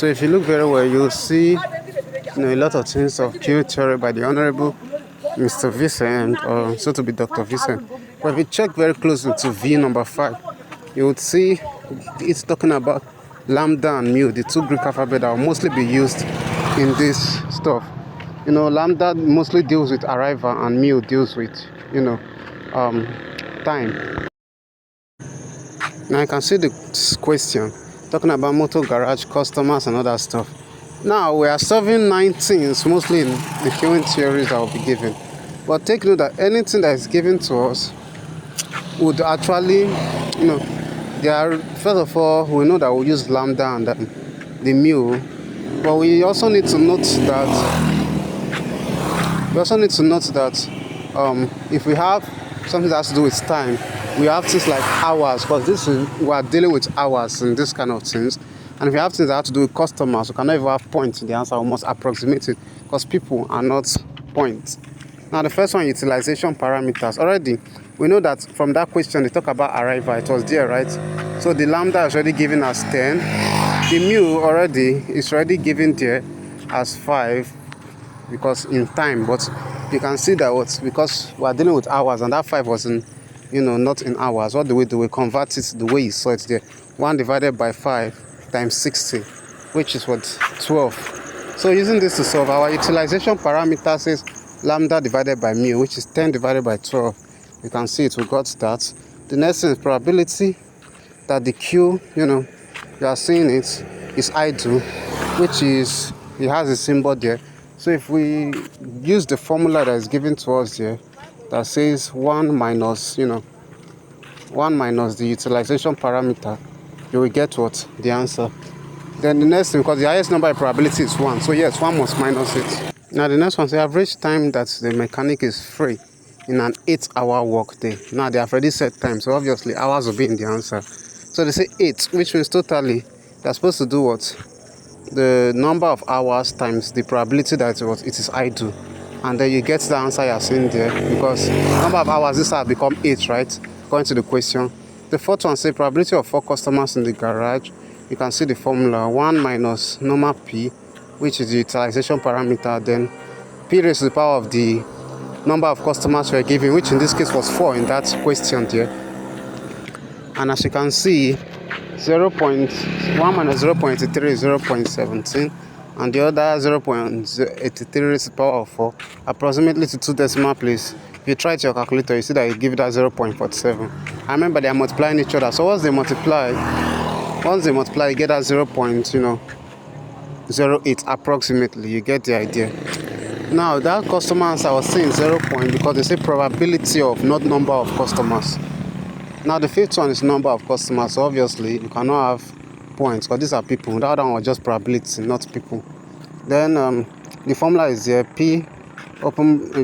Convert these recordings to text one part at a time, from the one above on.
So if you look very well, you'll see a lot of things of Q theory by the Honorable Mr. Vincent, or so to be Dr. Vincent. But if you check very closely to V number 5, you would see it's talking about lambda and mu, the two Greek alphabet that will mostly be used in this stuff. Lambda mostly deals with arrival and mu deals with, time. Now you can see the question talking about motor garage, customers, and other stuff. Now we are solving 9 things mostly in the queuing theories that will be given. But take note that anything that is given to us would actually, first of all, we know that we use lambda and the mu, but we also need to note that if we have something that has to do with time, we have things like hours, because we are dealing with hours and this kind of things. And if you have things that have to do with customers, we cannot even have points in the answer. We must approximate it because people are not points. Now the first one, utilization parameters. Already we know that from that question they talk about arrival. It was there, right? So the lambda is already given as 10. The mu already is already given there as 5 because in time. But you can see that because we are dealing with hours and that 5 was in, not in hours. What do? We convert it the way you saw it there. 1 divided by 5 times 60, which is what? 12. So using this to solve, our utilization parameter says lambda divided by mu, which is 10 divided by 12. You can see it, we got that. The next thing is probability that the Q, you are seeing it, is idle, which is, it has a symbol there. So if we use the formula that is given to us here, that says 1 minus the utilization parameter, you will get what? The answer. Then the next thing, because the highest number of probability is 1, so yes, 1 must minus it. Now the next one, the average time that the mechanic is free in an 8-hour work day. Now they have already set time, so obviously hours will be in the answer. So they say 8, which means totally they're supposed to do what? The number of hours times the probability that it is idle, and then you get the answer you're seeing there, because number of hours, this has become 8, right, according to the question. The fourth one, say probability of 4 customers in the garage. You can see the formula, 1 minus normal p, which is the utilization parameter, then p raised to the power of the number of customers we're given, which in this case was 4 in that question there. And as you can see, 0.1 minus 0.83 is 0.17, and the other 0.83 raised to the power of 4, approximately to 2 decimal place. If you try it your calculator, you see that you give that 0.47. I remember they are multiplying each other, so once they multiply, you get that 0.08 approximately. You get the idea. Now that customer answer I was saying 0 point because they say probability of, not number of customers. Now the fifth one is number of customers, so obviously you cannot have points because these are people. That one was just probability, not people. Then the formula is there, p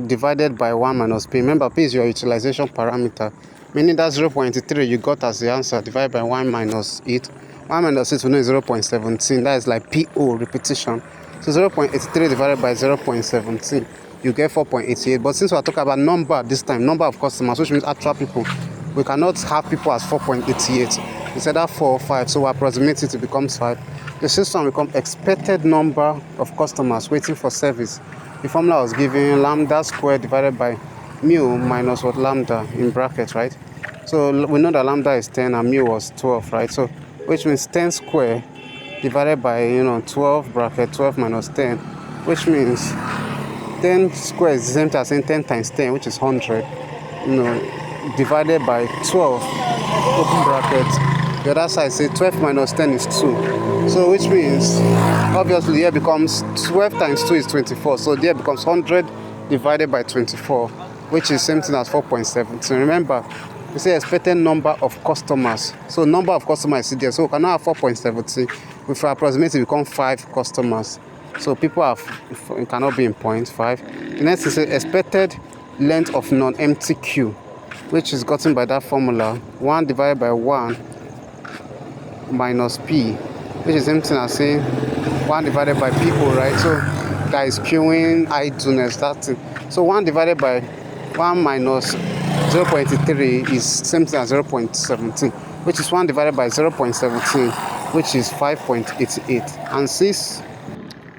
divided by 1 minus p. Remember, p is your utilization parameter, meaning that 0.3 you got as the answer, divided by 1 minus 8. 1 minus 8 we know is 0.17. That is like PO, repetition. So 0.83 divided by 0.17, you get 4.88. But since we are talking about number this time, number of customers, which means actual people, we cannot have people as 4.88. Instead of 4 or 5, so we approximate it, it becomes 5. The sixth one becomes expected number of customers waiting for service. The formula was given lambda squared divided by mu minus what? Lambda in brackets, right? So we know that lambda is 10 and mu was 12, right? So which means 10 squared divided by 12 bracket 12 minus 10, which means 10 squared is the same thing as saying 10 times 10, which is 100, divided by 12 open bracket. The other side say 12 minus 10 is 2, so which means obviously here becomes 12 times 2 is 24, so there becomes 100 divided by 24, which is same thing as 4.7. So remember, we say expected number of customers, so number of customers is there, so we cannot have 4.70. If we approximate it, become 5 customers, so people cannot be in 0.5. The next is expected length of non-empty queue, which is gotten by that formula, 1 divided by 1 minus p, which is same thing as saying 1 divided by people, right? So that is queuing idleness, that thing. So 1 divided by 1 minus 0.83 is same thing as 0.17, which is 1 divided by 0.17, which is 5.88. And since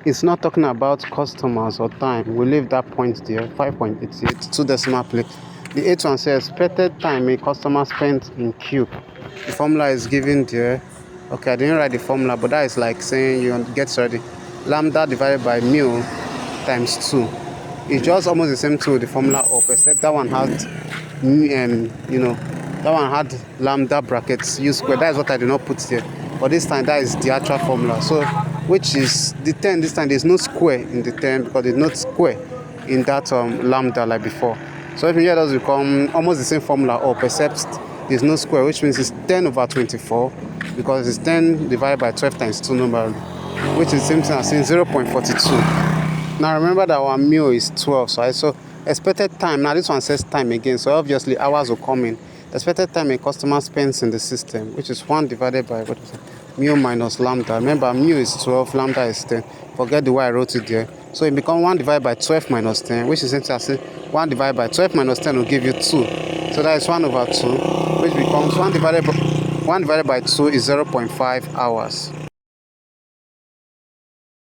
it's not talking about customers or time, we leave that point there, 5.88, two decimal place. The eighth one says expected time a customer spent in queue. The formula is given there. Okay, I didn't write the formula, but that is like saying you get ready. Lambda divided by mu times 2. It's just almost the same to the formula up, except that one had, that one had lambda brackets u squared. That is what I did not put there. But this time, that is the actual formula. So, which is the 10. This time, there's no square in the 10 because there's no square in that lambda like before. So, if you hear those become almost the same formula up, except there's no square, which means it's 10 over 24 because it's 10 divided by 12 times 2 numerally, which is the same thing as saying 0.42. Now remember that our mu is 12, so expected time. Now this one says time again, so obviously hours will come in. Expected time a customer spends in the system, which is 1 divided by what is it? Mu minus lambda. Remember, mu is 12, lambda is 10. Forget the way I wrote it there. So it becomes 1 divided by 12 minus 10, which is essentially 1 divided by 12 minus 10 will give you 2. So that is 1 over 2, which becomes 1 divided by 2 is 0.5 hours.